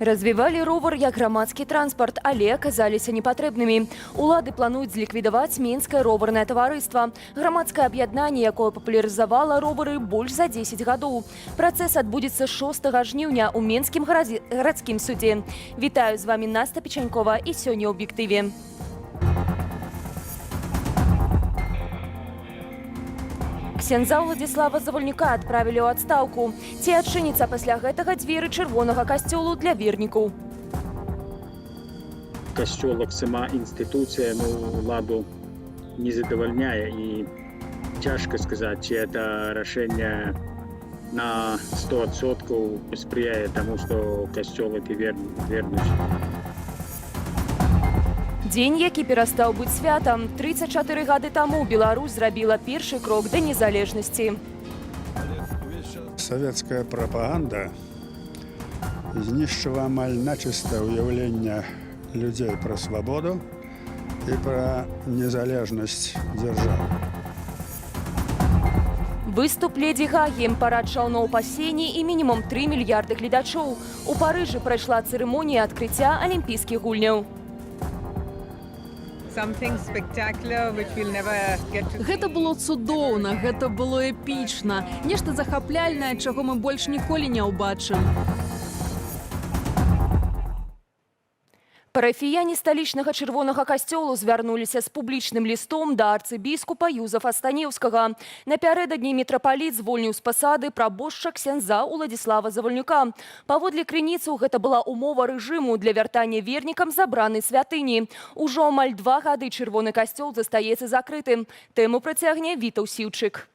Развівалі ровар як грамадскі транспарт, але аказаліся непатрэбнымі. Улады плануюць ліквідаваць Мінскае роварнае таварыства. Грамадскае аб'яднанне, якое папулярызавала ровары больш за 10 гадоў. Працэс адбудзецца 6 жніўня ў Мінскім гарадскім судзе. Вітаю, з вами Наста Печанькова і сёння ў аб'ектыве. Ксяндза Уладзіслава Завальнюка адправілі ў адстаўку. Ці адчыніцца пасля гэтага дзверы чырвонага касцёлу для вернікаў? Касцёл, сама інстытуцыя, уладу не задавальняе, і цяжка сказаць, ці это рашэнне на 100% паспрыяе таму, што касцёл эти вернуць. Дзень, які перастаў быць святам. 34 гады таму Беларусь зрабіла першы крок да незалежнасці. Савецкая прапаганда знішчыла амаль начыста ўяўленне людзей пра свабоду і пра незалежнасць дзяржавы. Выступ Леді Гагі, парад шаўноў па сені і мінімум 3 мільярды гледачоў. У Парыжы прайшла цырымонія адкрыцця алімпійскіх гульняў. Гэта было цудоўна, гэта было эпічна. Нешта захапляльнае, чаго мы больш ніколі не ўбачым. Парафіяне сталічнага чырвонага касцёлу звярнуліся з публічным лістом да арцыбіскупа Юзафа Станеўскага. Напярэдадні мітрапаліт звольніў з пасады прабожча ксяндза Уладзіслава Завальнюка. Паводле крыніцаў, гэта была умова рэжыму для вяртання вернікам забранай святыні. Ужо амаль 2 гады чырвоны касцёл застаецца закрытым. Тэму працягне Вітаў Сіўчык.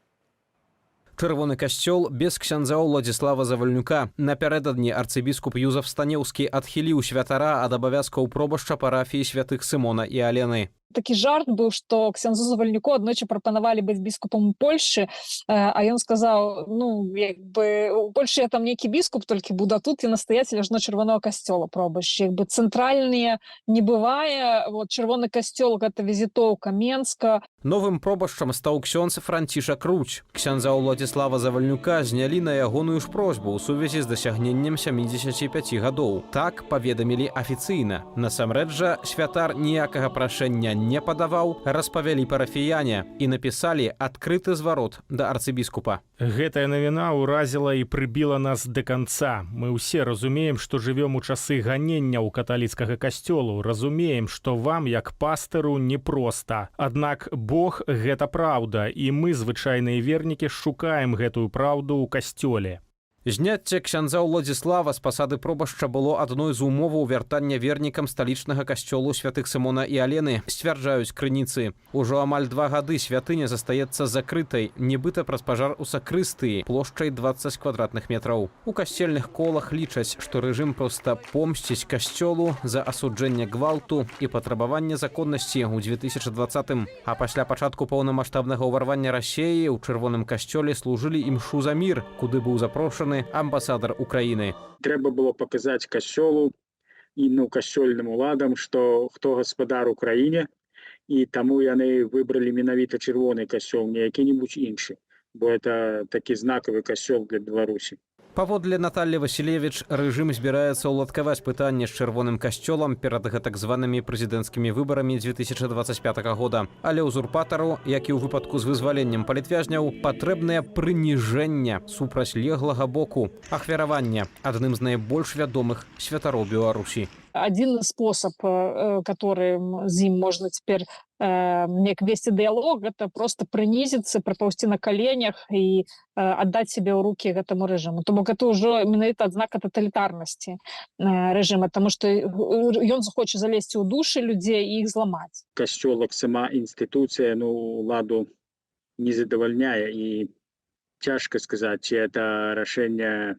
Чырвоны касцёл без ксяндза Уладзіслава Завальнюка. Напярэдадні арцыбіскуп Юзаф Станеўскі адхіліў святара ад абавязкаў пробашча парафіі святых Сымона і Алены. Такі жарт быў, што ксяндзу Завальнюку аднойчы прапанавалі быць біскупам у Польшы, а ён сказаў, у Польшы я там нейкі біскуп толькі буду, а тут я настаяцель ажно чырвонага касцёла пробашча. Цэнтральныя не бывае, чырвоны касцёл гэта візітоўка Менска. Новым пробашчам стаў ксёндз Францішак Руч. Ксяндза Уладзіслава Завальнюка знялі на ягоную ж просьбу ў сувязі з дасягненнем 75 гадоў. Так паведамілі афіцыйна. Насамрэч жа святар ніякага прашэння не падаваў, распавялі парафіяне і напісалі адкрыты зварот да арцыбіскупа. Гэтая навіна ўразіла і прыбіла нас да канца. Мы ўсе разумеем, што жывём у часы ганення ў каталіцкага касцёлу, разумеем, што вам, як пастыру, непроста. Аднак Бог – гэта праўда, і мы, звычайныя вернікі, шукаем гэтую праўду ў касцёле. Зняцце ксяндза Уладзіслава з пасады пробашча было адной з умоваў вяртання вернікам сталічнага касцёлу святых Сымона і Алены, сцвярджаюць крыніцы. Ужо амаль 2 гады святыня застаецца закрытай, нібыта праз пажар у сакрыстыі, плошчай 20 квадратных метраў. У касцельных колах лічаць, што рэжым проста помсціць касцёлу за асуджэнне гвалту і патрабаванне законнасці ў 2020-м. А пасля пачатку паўнамаштабнага ўварвання Расіі ў чырвоным касцёле служылі імшу за мір, куды быў запрошаны амбасадар Украіны. Трэба было паказаць касцёлу і касцёльным уладам, што хто гаспадар у краіне, і таму яны выбралі менавіта чырвоны касцёл, не які-небудзь іншы, бо это такі знакавы касцёл для Беларусі. Паводле Наталлі Васілевіч, рэжым збіраецца ўладкаваць пытанне з чырвоным касцёлам перад гэтак званымі прэзідэнцкімі выбарамі 2025 года. Але ўзурпатару, як і ў выпадку з вызваленнем палітвязняў, патрэбнае прыніжэнне супраць леглага боку, ахвяраванне адным з найбольш вядомых святароў Беларусі. Один способ, которым з ім можна цяпер неяк весці дыялог, гэта просто прынізіцца, прапаўсці на каленях і аддаць сябе ў рукі гэтаму рэжыму. То бок гэта ўжо менавіта адзнака таталітарнасці рэжыма, таму што ён захоча залезці ў душы людзей і іх зламаць. Касцёл, сама інстытуцыя, уладу не задавальняе, і цяжка сказаць, ці это рашэнне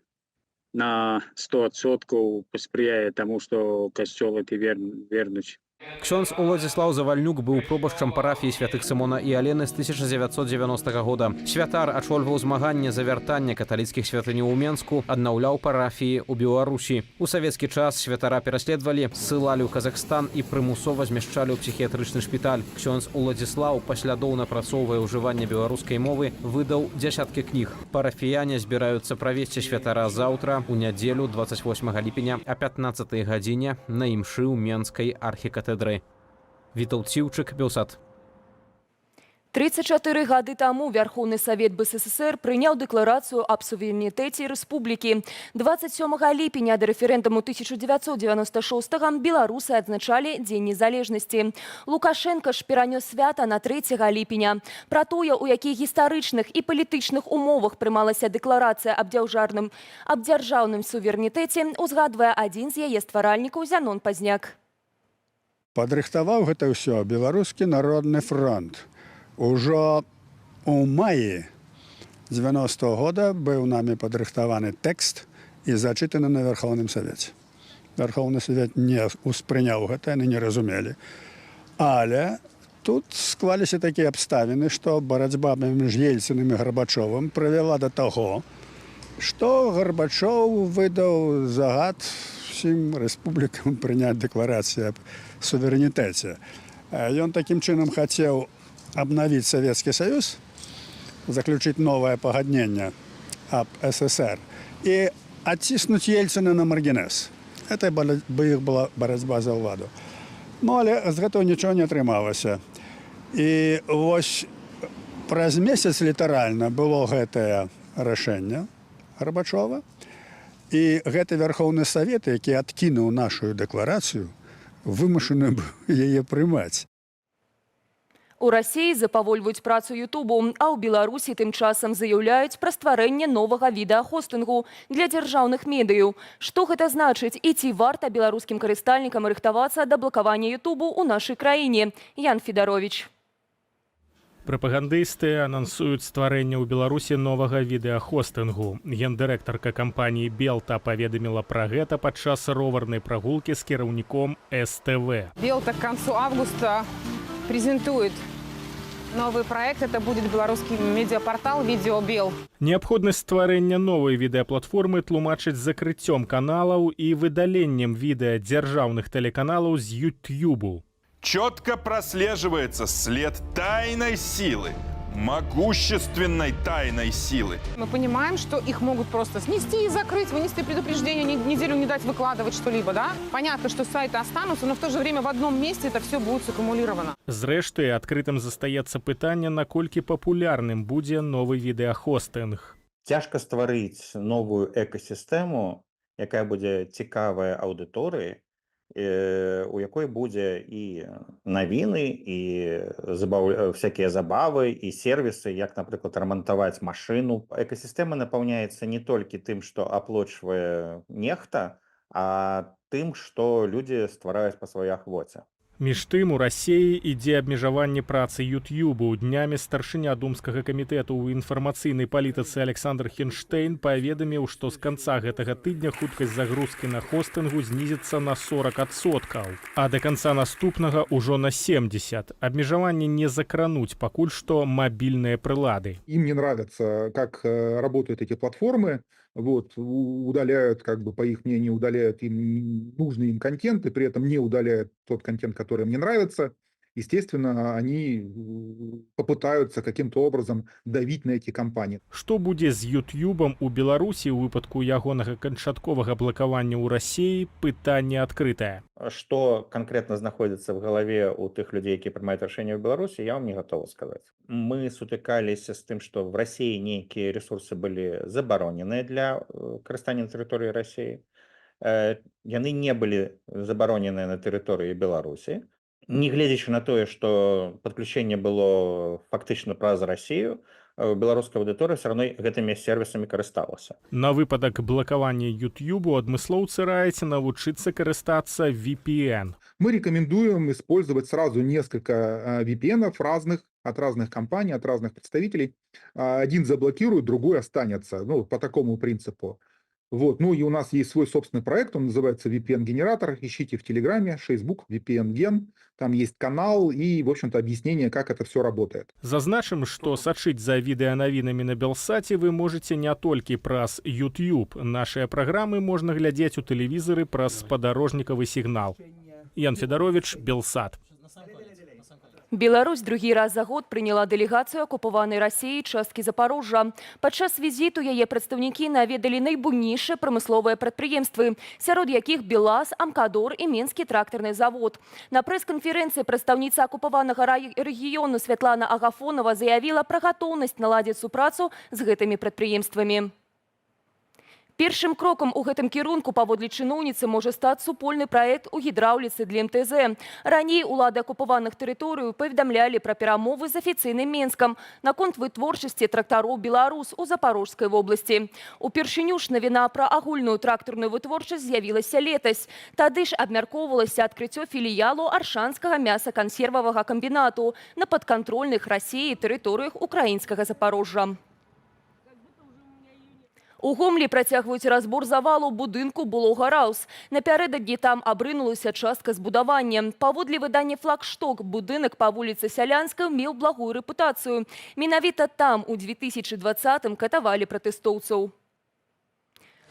на 100% паспрыяе таму, што касцёл эти вернуць. Ксёндз Уладзіслаў Завальнюк быў пробашчам парафіі святых Сымона і Алены з 1990 года. Святар ачольваў змаганне за вяртанне каталіцкіх святыняў у Менску, аднаўляў парафіі ў Беларусі. У савецкі час святара пераследавалі, ссылалі ў Казахстан і прымусова змяшчалі ў псіхіятрычны шпіталь. Ксёндз Уладзіслаў, паслядоўна працоўвае ўжыванне беларускай мовы, выдаў дзясяткі кніг. Парафіяне збіраюцца правесці святара заўтра, у нядзелю 28 ліпеня о 15 гадзіне на імшы ў Менскай архікатэдры. Вітаўт Сіўчык, Белсат. 34 гады таму Вярхоўны Савет БССР прыняў дэкларацыю аб суверэнітэце рэспублікі. 27 ліпеня да рэферэндуму 1996 беларусы адзначалі Дзень незалежнасці. Лукашенка ж перанёс свята на 3 ліпеня. Пра тое, у якіх гістарычных і палітычных умовах прымалася дэкларацыя аб дзяржаўным суверэнітэце, узгадвае адзін з яе стваральнікаў Зянон Пазняк. Падрыхтаваў гэта ўсё Беларускі народны фронт. Ужо у маі 90-го года быў намі падрыхтаваны тэкст і зачытаны на Верховным Савеце. Верховны Савет не успрыняў гэта, яны не разумелі. Але тут склаліся такія абставіны, што барацьба паміж Ельцынам і Гарбачовым прывяла да таго, што Гарбачоў выдаў загад всім рэспублікам прыняць дэкларацыю аб суверэнітэце. Ён такім чынам хацеў обновить Советский Союз, заключить новое погоднение об СССР и оттиснуть Ельцина на маргинез. Это их была борьба за владу. Но але з гэтага нічого не атрымалася. І вось праз месяц літаральна было гэтае рашэнне Горбачова. І гэты Верховны Савет, які адкінуў нашу дэкларацыю, вымушаны быў яе прымаць. У Расіі запавольваюць працу Ютубу, а ў Беларусі тым часам заяўляюць пра стварэнне новага відэахостынгу для дзяржаўных медыяў. Што гэта значыць і ці варта беларускім карыстальнікам рыхтавацца да блакавання Ютубу ў нашай краіне? Ян Федарович. Прапагандысты анансуюць стварэнне ў Беларусі новага відэахостынгу. Гендырэктарка кампаніі «Белта» паведаміла пра гэта падчас роварнай прагулкі з кіраўніком СТВ. «Белта» к концу августа презентует новый проект. Это будет белорусский медиапортал «Видео Бел». Неабходнасць стварэння новай відэаплатформы тлумачыць закрыццём каналаў і выдаленнем відэа дзяржаўных тэлеканалаў з Ютьюбу. Четко прослеживается след тайной силы, могущественной тайной силы. Мы понимаем, что их могут просто снести и закрыть, вынести предупреждение, неделю не дать выкладывать что-либо, да? Понятно, что сайты останутся, но в то же время в одном месте это все будет саккумулировано. Зрэшты, адкрытым застаецца пытанне, наколькі папулярным будзе новы відэахостынг. Цяжка стварыць новую экасістэму, якая будзе цікавая аўдыторыі, у якой будзе і навіны, і всякія забавы, і сервісы, як, напрыклад, рамантаваць машыну. Экасістэма напаўняецца не толькі тым, што аплочвае нехта, а тым, што людзі ствараюць па сваёй ахвоце. Між тым, у Расіі ідзе абмежаванне працы Ютьюбу. Днямі старшыня Думскага камітэту ў інфармацыйнай палітыцы Александр Хенштейн паведаміў, што з канца гэтага тыдня хуткасць загрузкі на хостынгу знізіцца на 40%, а да канца наступнага ўжо на 70%. Абмежаванне не закрануць пакуль што мабільныя прылады. Им не нравится, как работают эти платформы. Вот, удаляют, как бы, по их мнению, удаляют им нужный им контент, и при этом не удаляют тот контент, который им не нравится. Естественно, они попытаются каким-то образом давить на эти компании. Што будзе з Ютьюбам у Беларусі ў выпадку ягонага канчатковага блакавання ў Расіі, пытанне адкрытае. Што канкрэтна знаходзіцца в галаве у тых людзей, якія прымаюць рашэнне ў Беларусі, я вам не гатовы сказаць. Мы сутыкаліся з тым, што в Расіі нейкія ресурсы былі забароненыя для карыстання на тэрыторыі Расіі. Яны не былі забароненыя на тэрыторыі Беларусі. Негледзячы на тое, што падключэнне было фактычна праз Расію, беларуская аўдыторыя все равно гэтымі сервісамі карысталася. На выпадак блакавання Ютьюбу адмыслоўцы раяць навучыцца карыстацца VPN. Мы рекомендуем использовать сразу несколько VPN-ов от разных компаний, от разных представителей. Один заблокирует, другой останется. Ну, по такому принципу. Вот. Ну и у нас есть свой собственный проект, он называется VPN-генератор. Ищите в Телеграме, Facebook, VPN-ген. Там есть канал и, в общем-то, объяснение, как это все работает. Зазначым, што сачыць за відэанавінамі на Белсаце вы можете не толькі праз YouTube. Нашыя праграмы можна глядзець у тэлевізары праз спадарожнікавы сігнал. Ян Федарович, Белсат. Беларусь другі раз за год прыняла дэлегацыю акупаванай Расіі часткі Запарожжа. Падчас візіту яе прадстаўнікі наведалі найбуйнейшыя прамысловыя прадпрыемствы, сярод якіх БелАЗ, Амкадор і Менскі трактарны завод. На прэс-канферэнцыі прадстаўніца акупаванага рэгіёну Святлана Агафонова заявіла пра гатоўнасць наладзіць супрацу з гэтымі прадпрыемствамі. Першым крокам у гэтым кірунку паводле чыноўніцы можа стаць супольны праект у гідраўліцы для МТЗ. Раней улады акупаваных тэрыторый паведамлялі пра перамовы з афіцыйным Менскам наконт вытворчасці трактароў «Беларус» у Запорожскай вобласці. Упершыню ж навіна пра агульную трактарную вытворчасць з'явілася летась. Тады ж абмяркоўвалася адкрыццё філіялу аршанскага мясакансервавага камбінату на падкантрольных Расіі тэрыторыях украінскага Запорожжа. У Гомлі працягваюць разбор завалу будынку «Булога Раус». Напярэдадні там абрынулася частка збудавання. Паводле выдання «Флагшток» будынак па вуліцы Сялянскай меў благую рэпутацыю. Менавіта там у 2020-м катавалі пратэстоўцаў.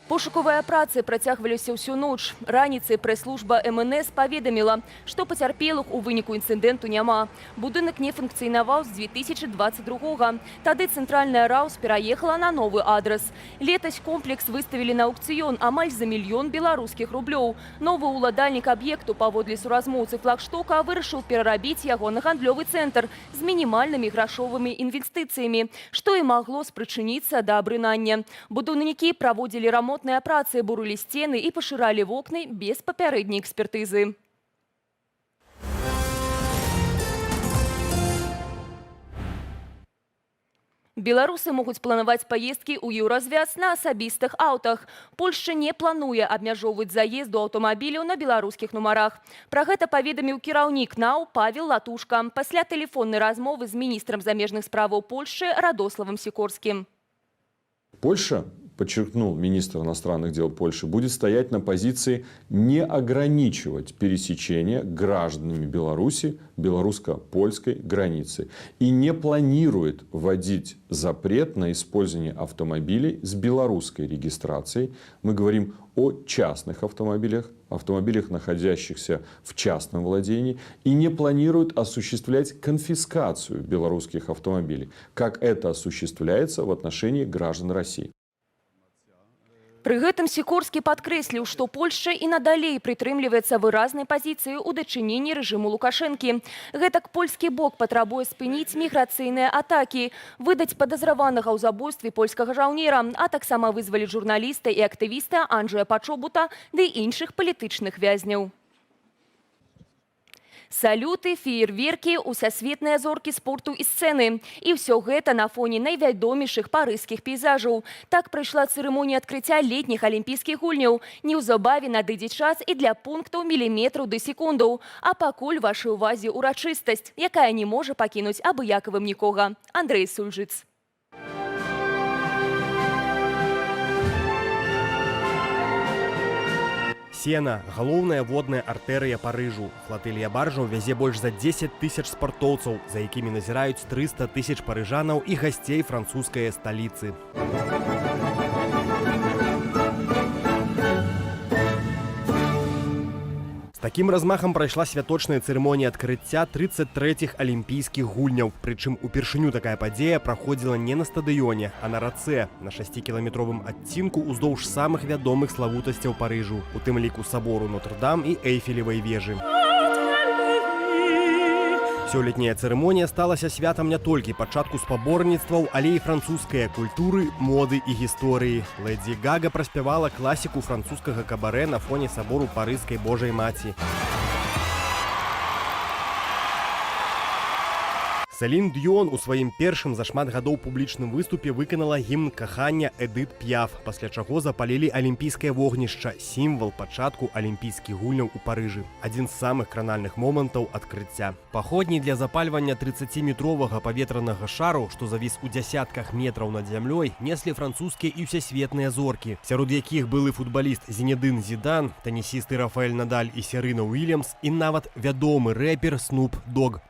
Пошукавыя працы працягваліся ўсю ноч. Раніцай прэс-служба МНС паведаміла, што пацярпелых у выніку інцыдэнту няма. Будынак не функцыянаваў з 2022-го. Тады цэнтральная Раус пераехала на новы адрас. Летась комплекс выставілі на аукцыён амаль за 1 000 000 беларускіх рублёў. Новы ўладальнік аб'екту паводле суразмоўцы «Флагштока» вырашыў перарабіць яго на гандлёвы цэнтр з мінімальнымі грашовымі інвестыцыямі, што і магло спрычыніцца да абрынання. Будаўнікі праводзілі рамонт працы, бурылі сцены і пашыралі вокны без папярэдняй экспертызы. Беларусы могуць планаваць паездкі ў еўразвяз на асабістых аўтах. Польшча не плануе абмяжоўваць заезду аўтамабіляў на беларускіх нумарах. Пра гэта паведаміў кіраўнік НАУ Павел Латушка пасля тэлефоннай размовы з міністрам замежных справаў Польшчы Радославом Сікорскім. Польша, подчеркнул министр иностранных дел Польши, будет стоять на позиции не ограничивать пересечение гражданами Беларуси белорусско-польской границы и не планирует вводить запрет на использование автомобилей с белорусской регистрацией. Мы говорим о частных автомобилях, находящихся в частном владении, и не планирует осуществлять конфискацию белорусских автомобилей, как это осуществляется в отношении граждан России. Пры гэтым Сікорскі падкрэсліў, што Польшча і надалей прытрымліваецца выразнай пазіцыі ў дачыненні рэжыму Лукашэнкі. Гэтак польскі бок патрабуе спыніць міграцыйныя атакі, выдаць падазраванага ў забойстве польскага жаўнера, а таксама вызваліць журналіста і актывіста Анджэя Пачобута ды іншых палітычных вязняў. Салюты, феерверкі, усесветныя зоркі спорту і сцэны. І ўсё гэта на фоне найвядомейшых парыжскіх пейзажаў. Так прайшла цырымонія адкрыцця летніх алімпійскіх гульняў. Неўзабаве надыдзе час і для пунктаў міліметраў да секундаў. А пакуль вашай увазе урачыстасць, якая не можа пакінуць абыякавым нікога. Андрэй Сульжыц. Сена – галоўная водная артэрыя Парыжу. Флатылія баржаў вязе больш за 10 000 спартоўцаў, за якімі назіраюць 300 000 парыжанаў і гасцей французскай сталіцы. З такім размахам прайшла святочная цырымонія адкрыцця 33-х алімпійскіх гульняў. Прычым упершыню такая падзея праходзіла не на стадыёне, а на рацэ, на 6-кіламетровым адцінку ўздоўж самых вядомых славутасцяў Парыжу, у тым ліку сабору Нотр-Дам і Эйфелевай вежы. Сёлетняя цырымонія сталася святам не толькі пачатку спаборніцтваў, але і французскай культуры, моды і гісторыі. Лэдзі Гага праспявала класіку французскага кабарэ на фоне сабору Парыжскай Божай Маці. Селін Д'ён у сваім першым за шмат гадоў публічным выступе выканала гімн кахання Эдыт П'яф, пасля чаго запалілі алімпійскае вогнішча, сімвал пачатку алімпійскіх гульняў у Парыжы. Адзін з самых кранальных момантаў адкрыцця. Паходні для запальвання 30-метровага паветранага шару, што завіс у дзясятках метраў над зямлёй, неслі французскія і ўсясветныя зоркі, сярод якіх былы футбаліст Зінедын Зідан, тэнісісты Рафаэль Надаль і Серена Уильямс і нават вядомы рэпер Снуп Дог.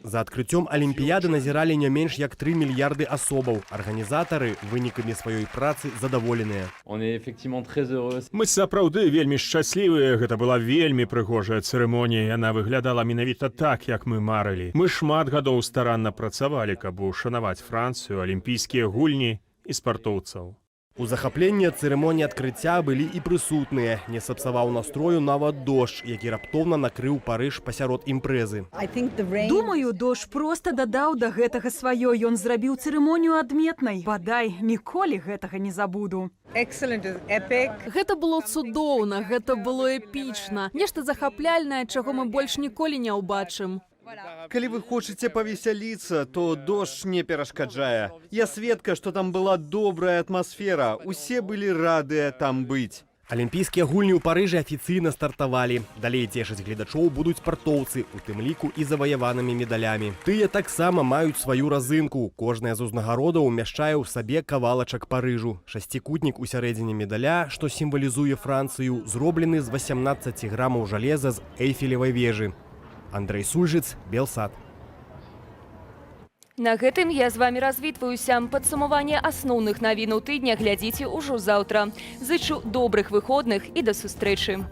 За адкрыццём алімпіяды назіралі не менш як 3 мільярды асобаў. Арганізатары вынікамі сваёй працы задаволеныя. Мы сапраўды вельмі шчаслівыя. Гэта была вельмі прыгожая цырымонія. Яна выглядала менавіта так, як мы марылі. Мы шмат гадоў старанна працавалі, каб ушанаваць Францыю, алімпійскія гульні і спартоўцаў. У захапленні цырымоніі адкрыцця былі і прысутныя. Не сапсаваў настрою нават дождж, які раптоўна накрыў Парыж пасярод імпрэзы. Думаю, дождж проста дадаў да гэтага сваё. Ён зрабіў цырымонію адметнай. Бадай, ніколі гэтага не забуду. Гэта было цудоўна, гэта было эпічна. Нешта захапляльнае, чаго мы больш ніколі не ўбачым. Калі вы хочаце павесяліцца, то дождж не перашкаджае. Я сведка, што там была добрая атмасфера. Усе былі радыя там быць. Алімпійскія гульні ў Парыжы афіцыйна стартавалі. Далей цешыць гледачоў будуць спартоўцы, у тым ліку і заваяванымі медалямі. Тыя таксама маюць сваю разынку. Кожная з узнагародаў умяшчае ў сабе кавалачак Парыжу. Шасцікутнік у сярэдзіне медаля, што сімвалізуе Францыю, зроблены з 18 грамаў жалеза з Эйфелевай вежы. Андрей Сульжыц, Белсат. На гэтым я з вами развітваюся. Падсумаванне асноўных навінаў тыдня глядзіце ўжо заўтра. Зычу добрых выходных і да сустрэчы.